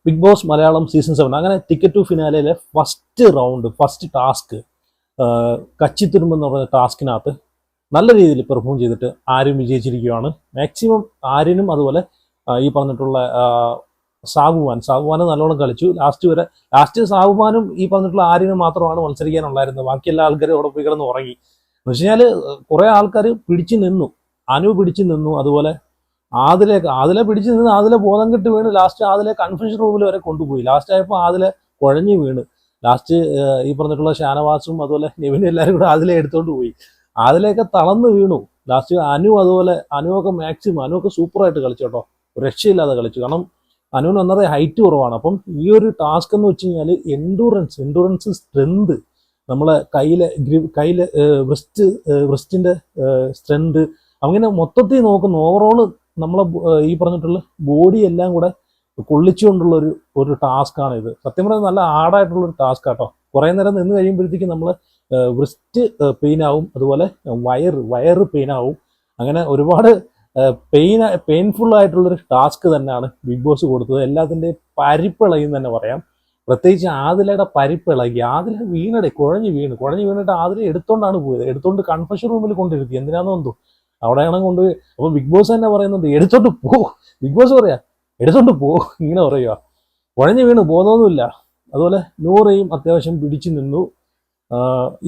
Big boss Malayalam season 7 അങ്ങനെ ticket to ഫിനാലയിലെ first round first task കച്ചിത്തുരുമ്പ് എന്ന് പറഞ്ഞ ടാസ്കിനകത്ത് നല്ല രീതിയിൽ പെർഫോം ചെയ്തിട്ട് ആര്യൻ വിജയിച്ചിരിക്കുകയാണ്. മാക്സിമം ആര്യനും അതുപോലെ ഈ പറഞ്ഞിട്ടുള്ള സാബുമാൻ നല്ലോണം കളിച്ചു ലാസ്റ്റ് സാബുമാനും ഈ പറഞ്ഞിട്ടുള്ള ആര്യനും മാത്രമാണ് മത്സരിക്കാനുണ്ടായിരുന്നത്. ബാക്കി എല്ലാ ആൾക്കാരും അവിടെ പോയി കിടന്ന് ഉറങ്ങി. എന്ന് വെച്ച് കഴിഞ്ഞാൽ കുറെ ആൾക്കാർ പിടിച്ചു നിന്നു, അനു പിടിച്ചു നിന്നു, അതുപോലെ ആദിലെ പിടിച്ചു നിന്ന് ആദിലെ ബോധം കെട്ട് വീണ് ലാസ്റ്റ് ആദിലെ കൺഫ്യൂഷൻ റൂമിൽ വരെ കൊണ്ടുപോയി. ലാസ്റ്റ് ആയപ്പോൾ ആദിലെ കുഴഞ്ഞു വീണ് ലാസ്റ്റ് ഈ പറഞ്ഞിട്ടുള്ള ഷാനവാസും അതുപോലെ നെവിനും എല്ലാവരും കൂടെ ആദിലെ എടുത്തോണ്ട് പോയി. ആദിലെയൊക്കെ തളർന്ന് വീണു. ലാസ്റ്റ് അതുപോലെ അനുവൊക്കെ സൂപ്പറായിട്ട് കളിച്ചു കേട്ടോ, രക്ഷയില്ലാതെ കളിച്ചു. കാരണം അനുവിന് ഒന്നര ഹൈറ്റ് കുറവാണ്. അപ്പം ഈ ഒരു ടാസ്ക് എന്ന് വെച്ച് കഴിഞ്ഞാൽ എൻഡൂറൻസ് സ്ട്രെങ്ത്, നമ്മളെ കയ്യിലെ ബ്രസ്റ്റിന്റെ സ്ട്രെങ്ത്, അങ്ങനെ മൊത്തത്തിൽ നോക്കുന്ന ഓവറോള് നമ്മളെ ഈ പറഞ്ഞിട്ടുള്ള ബോഡി എല്ലാം കൂടെ കൊള്ളിച്ചുകൊണ്ടുള്ള ഒരു ടാസ്ക്കാണ് ഇത്. സത്യം പറഞ്ഞാൽ നല്ല ഹാർഡായിട്ടുള്ള ഒരു ടാസ്ക് ആട്ടോ. കുറേ നേരം നിന്ന് കഴിയുമ്പോഴത്തേക്കും നമ്മൾ ബ്രസ്റ്റ് പെയിൻ ആവും, അതുപോലെ വയറ് പെയിൻ ആവും. അങ്ങനെ ഒരുപാട് പെയിൻഫുൾ ആയിട്ടുള്ളൊരു ടാസ്ക് തന്നെയാണ് ബിഗ് ബോസ് കൊടുത്തത്. എല്ലാത്തിൻ്റെയും പരിപ്പിളയും തന്നെ പറയാം. പ്രത്യേകിച്ച് ആദിലയുടെ പരിപ്പിളകി. ആദില കുഴഞ്ഞു വീണിട്ട് ആദില എടുത്തോണ്ടാണ് പോയത്. എടുത്തോണ്ട് കൺഫഷൻ റൂമിൽ കൊണ്ടിരുത്തി. എന്തിനാന്ന് തോന്നുന്നു അവിടെയാണ് കൊണ്ടുപോയി. അപ്പൊ ബിഗ് ബോസ് തന്നെ പറയുന്നുണ്ട് എടുത്തോണ്ട് പോ. ബിഗ് ബോസ് പറയാ എടുത്തോണ്ട് പോ, ഇങ്ങനെ പറയുക. കുഴഞ്ഞു വീണ് ബോധമൊന്നുമില്ല. അതുപോലെ നൂറയും അത്യാവശ്യം പിടിച്ചു നിന്നു.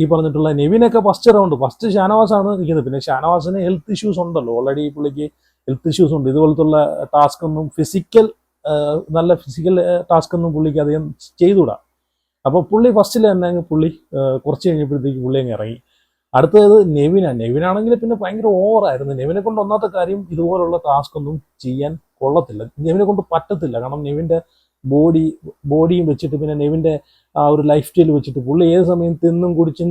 ഈ പറഞ്ഞിട്ടുള്ള നെവിനൊക്കെ ഫസ്റ്റ് ഷാനവാസാണ് നിൽക്കുന്നത്. പിന്നെ ഷാനവാസിന് ഹെൽത്ത് ഇഷ്യൂസ് ഉണ്ടല്ലോ, ഓൾറെഡി ഈ പുള്ളിക്ക് ഹെൽത്ത് ഇഷ്യൂസ് ഉണ്ട്. ഇതുപോലത്തുള്ള ടാസ്ക് ഒന്നും നല്ല ഫിസിക്കൽ ടാസ്ക് ഒന്നും പുള്ളിക്ക് അധികം ചെയ്തുകൂടാ. അപ്പോൾ പുള്ളി ഫസ്റ്റിൽ തന്നെ പുള്ളി കുറച്ച് കഴിഞ്ഞപ്പോഴത്തേക്ക് പുള്ളി അങ്ങ് ഇറങ്ങി. അടുത്തത് നെവിനാണെങ്കിൽ പിന്നെ ഭയങ്കര ഓവറായിരുന്നു. നെവിനെ കൊണ്ട് ഒന്നാമത്തെ കാര്യം ഇതുപോലുള്ള ടാസ്ക് ഒന്നും ചെയ്യാൻ കൊള്ളത്തില്ല, നെവിനെ കൊണ്ട് പറ്റത്തില്ല. കാരണം നെവിൻ്റെ ബോഡിയും വെച്ചിട്ട് പിന്നെ നെവിൻ്റെ ആ ഒരു ലൈഫ് സ്റ്റൈൽ വെച്ചിട്ട് പുള്ളി ഏത് സമയം തിന്നും കുടിച്ചും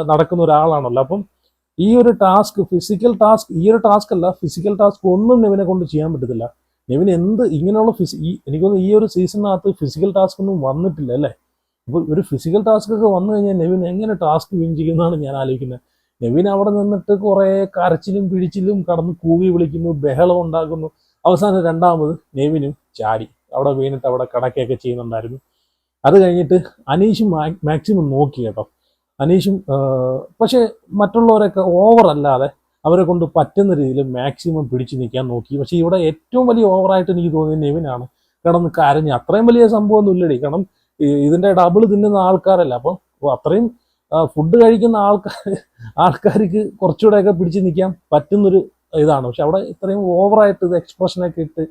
നടക്കുന്ന ഒരാളാണല്ലോ. അപ്പം ഈ ഒരു ടാസ്ക് ഫിസിക്കൽ ടാസ്ക് ഒന്നും നെവിനെ കൊണ്ട് ചെയ്യാൻ പറ്റത്തില്ല. നെവിന് ഇങ്ങനെയുള്ള എനിക്കൊന്ന് ഈ ഒരു സീസണിനകത്ത് ഫിസിക്കൽ ടാസ്ക് ഒന്നും വന്നിട്ടില്ല അല്ലേ. അപ്പോൾ ഒരു ഫിസിക്കൽ ടാസ്ക് ഒക്കെ വന്നു കഴിഞ്ഞാൽ നെവിൻ എങ്ങനെ ടാസ്ക് വിൻ ചെയ്യുന്നതാണ് ഞാൻ ആലോചിക്കുന്നത്. നെവിൻ അവിടെ നിന്നിട്ട് കുറേ കരച്ചിലും പിടിച്ചിലും കടന്ന് കൂവി വിളിക്കുന്നു, ബഹളം ഉണ്ടാക്കുന്നു. അവസാനം രണ്ടാമത് നെവിനും ചാടി അവിടെ വീണിട്ട് അവിടെ കടക്കുകയൊക്കെ ചെയ്യുന്നുണ്ടായിരുന്നു. അത് കഴിഞ്ഞിട്ട് അനീഷും മാക്സിമം നോക്കി കേട്ടോ. അനീഷും പക്ഷേ മറ്റുള്ളവരൊക്കെ ഓവർ അല്ലാതെ അവരെ കൊണ്ട് പറ്റുന്ന രീതിയിൽ മാക്സിമം പിടിച്ചു നിൽക്കാൻ നോക്കി. പക്ഷേ ഇവിടെ ഏറ്റവും വലിയ ഓവറായിട്ട് എനിക്ക് തോന്നിയത് നെവിനാണ്. കിടന്ന് കരഞ്ഞ് അത്രയും വലിയ സംഭവമൊന്നും ഇല്ലടി. കാരണം ഇതിന്റെ ഡബിൾ തിന്നുന്ന ആൾക്കാരല്ല. അപ്പോൾ അത്രയും ഫുഡ് കഴിക്കുന്ന ആൾക്കാർക്ക് കുറച്ചുകൂടെയൊക്കെ പിടിച്ചു നിൽക്കാൻ പറ്റുന്നൊരു ഇതാണ്. പക്ഷെ അവിടെ ഇത്രയും ഓവറായിട്ട് ഇത് എക്സ്പ്രഷനൊക്കെ ഇട്ട്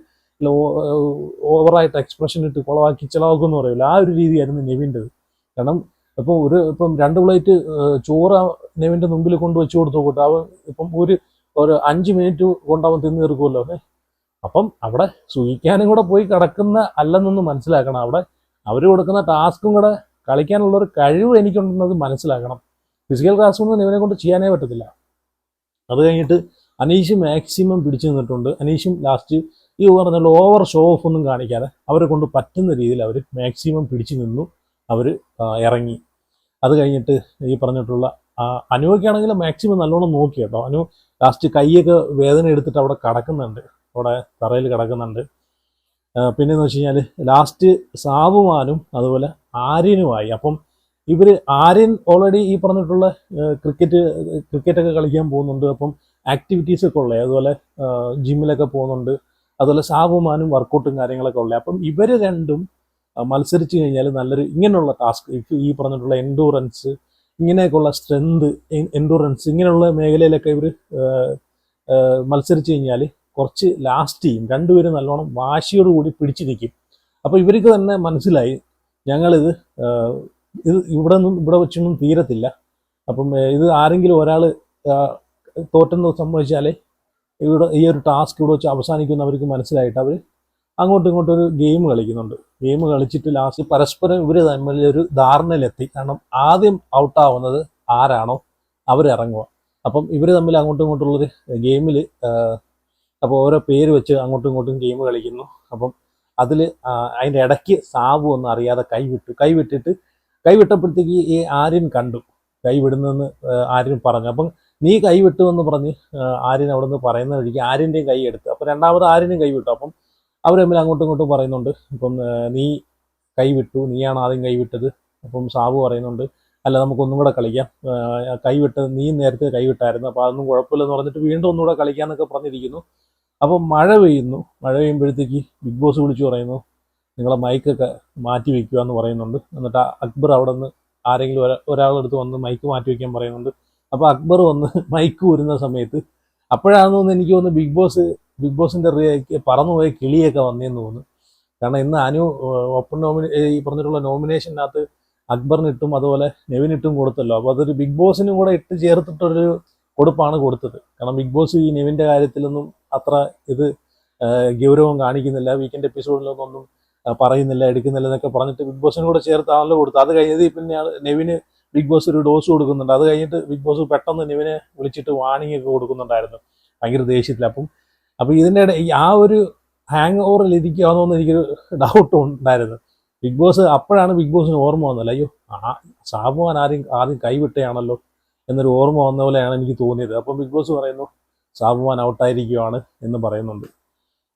ഓവറായിട്ട് എക്സ്പ്രഷൻ ഇട്ട് കുളവാക്കി ചിലവാക്കുമെന്ന് പറയില്ല, ആ ഒരു രീതിയായിരുന്നു നെവിൻ്റെത്. കാരണം ഇപ്പം 2 പ്ലേറ്റ് ചോറ് നെവിൻ്റെ മുമ്പിൽ കൊണ്ട് വെച്ച് കൊടുത്തു കൂട്ടും. അവൻ ഇപ്പം ഒരു 5 മിനിറ്റ് കൊണ്ട് അവൻ തിന്നു തീർക്കുമല്ലോ. അപ്പം അവിടെ സൂഹിക്കാനും കൂടെ പോയി കിടക്കുന്ന അല്ലെന്നൊന്ന് മനസ്സിലാക്കണം. അവിടെ അവർ കൊടുക്കുന്ന ടാസ്കും കൂടെ കളിക്കാനുള്ളൊരു കഴിവ് എനിക്കുണ്ടെന്നത് മനസ്സിലാക്കണം. ഫിസിക്കൽ ടാസ്കൊന്നും നെവിനെ കൊണ്ട് ചെയ്യാനേ പറ്റത്തില്ല. അത് കഴിഞ്ഞിട്ട് അനീഷ് മാക്സിമം പിടിച്ചു നിന്നിട്ടുണ്ട്. അനീഷും ലാസ്റ്റ് ഈ പറഞ്ഞ ഓവർ ഷോ ഓഫ് ഒന്നും കാണിക്കാതെ അവരെ കൊണ്ട് പറ്റുന്ന രീതിയിൽ അവർ മാക്സിമം പിടിച്ചു നിന്നു, അവർ ഇറങ്ങി. അത് കഴിഞ്ഞിട്ട് ഈ പറഞ്ഞിട്ടുള്ള അനുവൊക്കെയാണെങ്കിൽ മാക്സിമം നല്ലോണം നോക്കി കേട്ടോ. അനു ലാസ്റ്റ് കൈയൊക്കെ വേദന എടുത്തിട്ട് അവിടെ കിടക്കുന്നുണ്ട്, അവിടെ തറയിൽ കിടക്കുന്നുണ്ട്. പിന്നെന്ന് വെച്ച് കഴിഞ്ഞാൽ ലാസ്റ്റ് സാബുമാനും അതുപോലെ ആര്യനുമായി. അപ്പം ആര്യൻ ഓൾറെഡി ഈ പറഞ്ഞിട്ടുള്ള ക്രിക്കറ്റൊക്കെ കളിക്കാൻ പോകുന്നുണ്ട്. അപ്പം ആക്ടിവിറ്റീസ് ഒക്കെ ഉള്ളത്, അതുപോലെ ജിമ്മിലൊക്കെ പോകുന്നുണ്ട്. അതുപോലെ സാബുമാനും വർക്കൗട്ടും കാര്യങ്ങളൊക്കെ ഉള്ളത്. അപ്പം ഇവർ രണ്ടും മത്സരിച്ച് കഴിഞ്ഞാൽ നല്ലൊരു ഇങ്ങനെയുള്ള ടാസ്ക്, ഈ പറഞ്ഞിട്ടുള്ള എൻഡൂറൻസ്, ഇങ്ങനെയൊക്കെയുള്ള സ്ട്രെങ്ത്, എൻഡൂറൻസ് ഇങ്ങനെയുള്ള മേഖലയിലൊക്കെ ഇവർ മത്സരിച്ച് കഴിഞ്ഞാൽ കുറച്ച് ലാസ്റ്റ് ചെയ്യും. രണ്ടുപേരും നല്ലോണം വാശിയോടുകൂടി പിടിച്ചു നിൽക്കും. അപ്പോൾ ഇവർക്ക് തന്നെ മനസ്സിലായി ഞങ്ങളിത് ഇവിടെ വെച്ചൊന്നും തീരത്തില്ല. അപ്പം ഇത് ആരെങ്കിലും ഒരാൾ തോറ്റെന്ന് സംഭവിച്ചാൽ ഈ ഒരു ടാസ്ക് ഇവിടെ വെച്ച് അവസാനിക്കുമെന്ന് അവർക്ക് മനസ്സിലായിട്ട് അവർ അങ്ങോട്ടും ഇങ്ങോട്ടും ഒരു ഗെയിം കളിക്കുന്നുണ്ട്. ഗെയിം കളിച്ചിട്ട് ലാസ്റ്റ് പരസ്പരം ഇവർ തമ്മിലൊരു ധാരണയിലെത്തി. കാരണം ആദ്യം ഔട്ടാവുന്നത് ആരാണോ അവരിറങ്ങുക. അപ്പം ഇവർ തമ്മിൽ അങ്ങോട്ടും ഇങ്ങോട്ടുള്ളൊരു ഗെയിമിൽ അപ്പോൾ ഓരോ പേര് വെച്ച് അങ്ങോട്ടും ഇങ്ങോട്ടും ഗെയിം കളിക്കുന്നു. അപ്പം അതിൻ്റെ ഇടയ്ക്ക് സാബു ഒന്നും അറിയാതെ കൈവിട്ടപ്പോഴത്തേക്ക് ഈ ആര്യൻ കണ്ടു കൈവിടുന്നെന്ന് ആര്യൻ പറഞ്ഞു. അപ്പം നീ കൈവിട്ടു എന്ന് പറഞ്ഞ് ആര്യൻ അവിടെ നിന്ന് പറയുന്ന വഴിക്ക് ആര്യൻ്റെയും കൈ എടുത്തു. അപ്പം രണ്ടാമത് ആര്യനും കൈവിട്ടു. അപ്പം അവർ തമ്മിൽ അങ്ങോട്ടും ഇങ്ങോട്ടും പറയുന്നുണ്ട്. ഇപ്പം നീ കൈവിട്ടു, നീയാണ് ആദ്യം കൈവിട്ടത്. അപ്പം സാബു പറയുന്നുണ്ട് അല്ല നമുക്കൊന്നും കൂടെ കളിക്കാം, കൈവിട്ടത് നീ നേരത്തെ കൈവിട്ടായിരുന്നു, അപ്പോൾ അതൊന്നും കുഴപ്പമില്ലെന്ന് പറഞ്ഞിട്ട് വീണ്ടും ഒന്നുകൂടെ കളിക്കാമെന്നൊക്കെ പറഞ്ഞിരിക്കുന്നു. അപ്പം മഴ പെയ്യുന്നു. മഴ പെയ്യുമ്പോഴത്തേക്ക് ബിഗ് ബോസ് വിളിച്ചു പറയുന്നു നിങ്ങളെ മൈക്കൊക്കെ മാറ്റി വെക്കുക എന്ന് പറയുന്നുണ്ട്. എന്നിട്ട് അക്ബർ അവിടെ നിന്ന് ആരെങ്കിലും ഒരാളെടുത്ത് വന്ന് മൈക്ക് മാറ്റി വയ്ക്കാൻ പറയുന്നുണ്ട്. അപ്പോൾ അക്ബർ വന്ന് മൈക്ക് ഊരുന്ന സമയത്ത് അപ്പോഴാണെന്ന് തോന്നുന്നു എനിക്ക് തോന്നുന്നു ബിഗ് ബോസിൻ്റെ പറന്നുപോയ കിളിയൊക്കെ വന്നേന്ന് തോന്നുന്നു. കാരണം ഇന്ന് അനു ഓപ്പൺ ഈ പറഞ്ഞിട്ടുള്ള നോമിനേഷനകത്ത് അക്ബറിനിട്ടും അതുപോലെ നെവിനിട്ടും കൊടുത്തല്ലോ. അപ്പോൾ അതൊരു ബിഗ് ബോസിനും കൂടെ ഇട്ട് ചേർത്തിട്ടൊരു കൊടുപ്പാണ് കൊടുത്തത്. കാരണം ബിഗ് ബോസ് ഈ നെവിൻ്റെ കാര്യത്തിലൊന്നും അത്ര ഇത് ഗൗരവം കാണിക്കുന്നില്ല, വീക്കെൻഡ് എപ്പിസോഡിലൊന്നും പറയുന്നില്ല, എടുക്കുന്നില്ല എന്നൊക്കെ പറഞ്ഞിട്ട് ബിഗ് ബോസിനും കൂടെ ചേർത്താണല്ലോ കൊടുത്തത്. അത് കഴിഞ്ഞത് പിന്നെയാണ് നെവിന് ബിഗ് ബോസ് ഒരു ഡോസ് കൊടുക്കുന്നുണ്ട്. അത് കഴിഞ്ഞിട്ട് ബിഗ് ബോസ് പെട്ടെന്ന് നെവിനെ വിളിച്ചിട്ട് വാണിംഗ് ഒക്കെ കൊടുക്കുന്നുണ്ടായിരുന്നു ഭയങ്കര ദേഷ്യത്തിൽ. അപ്പം ഇതിൻ്റെ ആ ഒരു ഹാങ് ഓവറിൽ ഇരിക്കുകയാണെന്ന് എനിക്കൊരു ഡൗട്ട് ഉണ്ടായിരുന്നു. ബിഗ് ബോസ് അപ്പോഴാണ് ബിഗ് ബോസിന് ഓർമ്മ വന്നത്, അയ്യോ സാബുമാൻ ആദ്യം കൈവിട്ടയാണല്ലോ എന്നൊരു ഓർമ്മ വന്ന പോലെയാണ് എനിക്ക് തോന്നിയത്. അപ്പം ബിഗ് ബോസ് പറയുന്നു സാബുമാൻ ഔട്ടായിരിക്കുകയാണ് എന്ന് പറയുന്നുണ്ട്.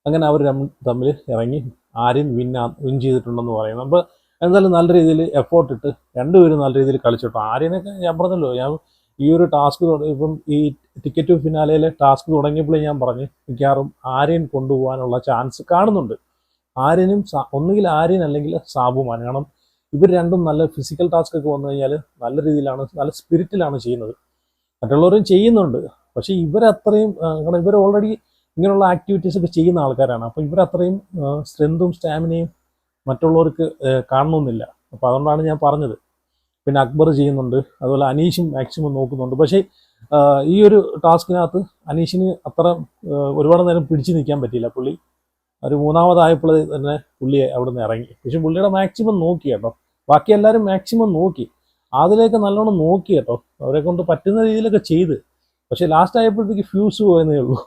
അങ്ങനെ അവർ തമ്മിൽ ഇറങ്ങി ആര്യൻ വിൻ ചെയ്തിട്ടുണ്ടെന്ന് പറയുന്നു. അപ്പോൾ എന്തായാലും നല്ല രീതിയിൽ എഫോർട്ട് ഇട്ട് രണ്ടുപേരും നല്ല രീതിയിൽ കളിച്ചിട്ടു. ആര്യനൊക്കെ ഞാൻ പറഞ്ഞല്ലോ, ഞാൻ ഈ ഒരു ടാസ്ക് ഇപ്പം ഈ ടിക്കറ്റ് ടു ഫിനാലയിലെ ടാസ്ക് തുടങ്ങിയപ്പോഴേ ഞാൻ പറഞ്ഞു മിക്കവാറും ആര്യൻ കൊണ്ടുപോകാനുള്ള ചാൻസ് കാണുന്നുണ്ട്. ആര്യനും ഒന്നുകിൽ ആര്യൻ അല്ലെങ്കിൽ സാബുമാൻ. കാരണം ഇവർ രണ്ടും നല്ല ഫിസിക്കൽ ടാസ്ക് ഒക്കെ വന്നു കഴിഞ്ഞാൽ നല്ല രീതിയിലാണ്, നല്ല സ്പിരിറ്റിലാണ് ചെയ്യുന്നത്. മറ്റുള്ളവരും ചെയ്യുന്നുണ്ട്, പക്ഷേ ഇവരത്രയും കാരണം ഇവർ ഓൾറെഡി ഇങ്ങനെയുള്ള ആക്ടിവിറ്റീസ് ഒക്കെ ചെയ്യുന്ന ആൾക്കാരാണ്. അപ്പോൾ ഇവരത്രയും സ്ട്രെങ്തും സ്റ്റാമിനയും മറ്റുള്ളവർക്ക് കാണണമെന്നില്ല. അപ്പോൾ അതുകൊണ്ടാണ് ഞാൻ പറഞ്ഞത്. പിന്നെ അക്ബർ ചെയ്യുന്നുണ്ട്, അതുപോലെ അനീഷും മാക്സിമം നോക്കുന്നുണ്ട്. പക്ഷേ ഈ ഒരു ടാസ്കിനകത്ത് അനീഷിന് അത്ര ഒരുപാട് നേരം പിടിച്ചു നിൽക്കാൻ പറ്റിയില്ല. പുള്ളി ഒരു മൂന്നാമതായപ്പോൾ തന്നെ പുള്ളി അവിടെ നിന്ന് ഇറങ്ങി. പക്ഷെ പുള്ളിയുടെ മാക്സിമം നോക്കി കേട്ടോ, ബാക്കി എല്ലാവരും മാക്സിമം നോക്കി, അതിലേക്ക് നല്ലോണം നോക്കി കേട്ടോ, അവരെ കൊണ്ട് പറ്റുന്ന രീതിയിലൊക്കെ ചെയ്ത്. പക്ഷെ ലാസ്റ്റ് ആയപ്പോഴത്തേക്ക് ഫ്യൂസ് പോയെന്നേ ഉള്ളൂ.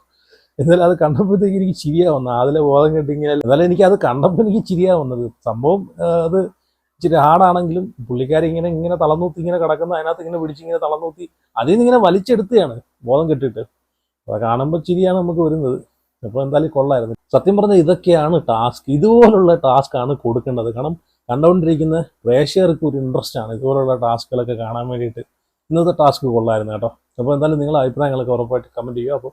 എന്നാലും അത് കണ്ടപ്പോഴത്തേക്ക് എനിക്ക് ചിരിയാ വന്നത്. അതിലെ ബോധം കെട്ടിങ്ങനെ എന്നാലും എനിക്ക് അത് കണ്ടപ്പോൾ എനിക്ക് ചിരിയാ വന്നത്. സംഭവം അത് ഇച്ചിരി ഹാർഡാണെങ്കിലും പുള്ളിക്കാരി ഇങ്ങനെ തളർന്നൂത്തി ഇങ്ങനെ കിടക്കുന്ന അതിനകത്ത് ഇങ്ങനെ പിടിച്ചിങ്ങനെ തളർന്നൂത്തി അതിൽ നിന്ന് ഇങ്ങനെ വലിച്ചെടുക്കുകയാണ് ബോധം കെട്ടിയിട്ട്. അത് കാണുമ്പോൾ ചിരിയാണ് നമുക്ക് വരുന്നത്. അപ്പോൾ എന്തായാലും കൊള്ളായിരുന്നു. സത്യം പറഞ്ഞാൽ ഇതൊക്കെയാണ് ടാസ്ക്, ഇതുപോലുള്ള ടാസ്ക്കാണ് കൊടുക്കേണ്ടത്. കാരണം കണ്ടുകൊണ്ടിരിക്കുന്ന പ്രേക്ഷകർക്ക് ഒരു ഇൻട്രസ്റ്റ് ആണ് ഇതുപോലുള്ള ടാസ്കുകളൊക്കെ കാണാൻ വേണ്ടിയിട്ട്. ഇന്നത്തെ ടാസ്ക് കൊള്ളായിരുന്നു കേട്ടോ. അപ്പോൾ എന്തായാലും നിങ്ങളുടെ അഭിപ്രായങ്ങളൊക്കെ ഉറപ്പായിട്ട് കമൻറ്റ് ചെയ്യുക. അപ്പോൾ